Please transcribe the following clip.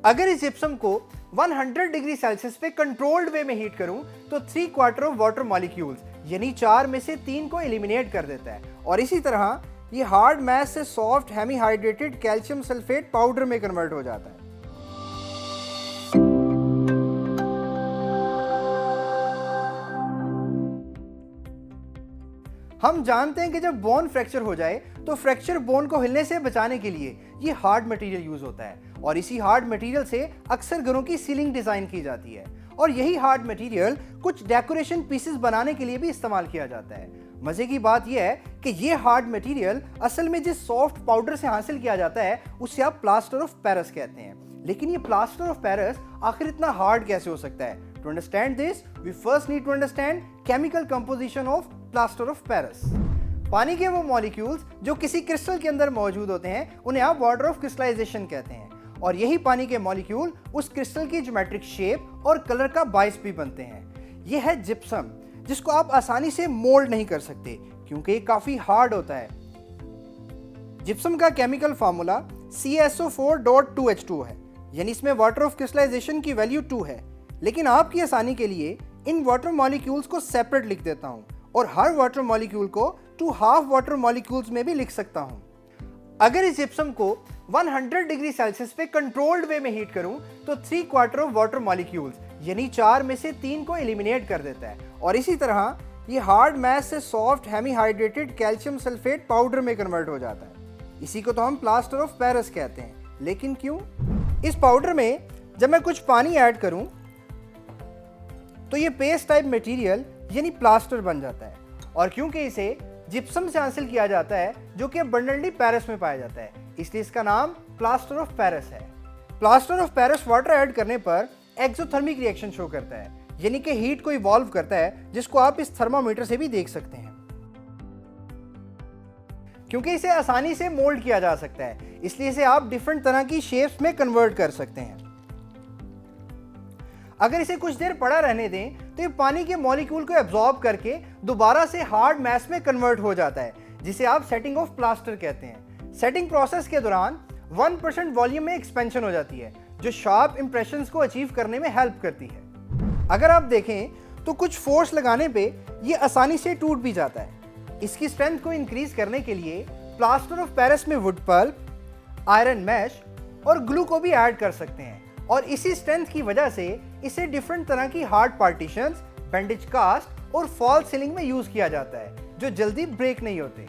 अगर इस जिप्सम को 100 डिग्री सेल्सियस पे कंट्रोल्ड वे में हीट करूं तो 3/4 ऑफ वाटर मॉलिक्यूल्स यानी 4 में से 3 को एलिमिनेट कर देता है और इसी तरह ये हार्ड मैस से soft hemi hydrated calcium sulphate powder में कन्वर्ट हो जाता है। हम जानते हैं कि जब बोन फ्रैक्चर हो जाए तो फ्रैक्चर बोन को हिलने से बचाने के लिए ये हार्ड मटेरियल यूज होता है और इसी हार्ड मटेरियल से अक्सर घरों की सीलिंग डिजाइन की जाती है और यही हार्ड मटेरियल कुछ डेकोरेशन पीसेस बनाने के लिए भी इस्तेमाल किया जाता है। मजे की बात यह है कि ये हार्ड मटेरियल असल में जिस सॉफ्ट पाउडर से हासिल किया जाता है उसे आप प्लास्टर ऑफ पेरिस कहते हैं, लेकिन ये प्लास्टर ऑफ पेरिस आखिर इतना हार्ड कैसे हो सकता है? To understand this, we first need to understand chemical composition of plaster of Paris. पानी के वो मॉलिक्यूल्स जो किसी क्रिस्टल के अंदर मौजूद होते हैं उन्हें आप वाटर ऑफ क्रिस्टलाइजेशन कहते हैं और यही पानी के मॉलिक्यूल उस क्रिस्टल की ज्योमेट्रिक शेप और कलर का बायस भी बनते हैं। यह है जिप्सम, जिसको आप आसानी से मोल्ड नहीं कर सकते क्योंकि ये काफी हार्ड होता है। जिप्सम का केमिकल फार्मूला CaSO4.2H2 है, यानी इसमें वाटर ऑफ क्रिस्टलाइजेशन की वैल्यू 2 है, लेकिन आपकी आसानी के लिए इन वाटर मॉलिक्यूल्स को सेपरेट लिख देता हूं और हर वाटर मॉलिक्यूल को 2 हाफ वाटर मॉलिक्यूल्स में भी लिख सकता हूं। अगर इस जिप्सम को 100 डिग्री सेल्सियस पे कंट्रोल्ड वे में हीट करूं तो 3/4 ऑफ वाटर मॉलिक्यूल्स यानी 4 में से 3 को एलिमिनेट कर देता है और इसी तरह ये हार्ड मैस से soft hemi hydrated calcium sulphate powder में कन्वर्ट हो जाता है। इसी को तो हम प्लास्टर ऑफ पेरिस कहते हैं, लेकिन क्यों? इस पाउडर में जब मैं कुछ पानी ऐड करूं तो ये पेस्ट टाइप मटेरियल यानी प्लास्टर बन जाता है और क्योंकि इसे जिप्सम से हासिल किया जाता है जो कि अबंडेंटली पेरिस में पाया जाता है, इसलिए इसका नाम प्लास्टर ऑफ पेरिस है। Plaster of Paris water add करने पर एक्सोथर्मिक रिएक्शन शो करता है, यानी कि हीट को इवॉल्व करता है, जिसको आप इस थर्मामीटर से भी देख सकते हैं। क्योंकि इसे आसानी से मोल्ड किया जा सकता है इसलिए इसे आप डिफरेंट तरह की शेप्स में कन्वर्ट कर सकते हैं। अगर इसे कुछ देर पड़ा रहने दें तो ये पानी के मॉलिक्यूल को एब्जॉर्ब करके दोबारा से हार्ड मैस में कन्वर्ट हो जाता है, जिसे आप सेटिंग ऑफ प्लास्टर कहते हैं। सेटिंग प्रोसेस के दौरान 1% वॉल्यूम में एक्सपेंशन हो जाती है जो शार्प इंप्रेशंस को अचीव करने में हेल्प करती है। अगर आप देखें तो कुछ फोर्स लगाने पे ये आसानी से टूट भी जाता है। इसकी स्ट्रेंथ को इंक्रीज करने के लिए प्लास्टर ऑफ पेरिस में वुड पल्प, आयरन मैश और ग्लू को भी ऐड कर सकते हैं और इसी स्ट्रेंथ की वजह से इसे डिफरेंट तरह की हार्ड पार्टीशंस, बैंडेज कास्ट और फॉल सीलिंग में यूज किया जाता है जो जल्दी ब्रेक नहीं होते।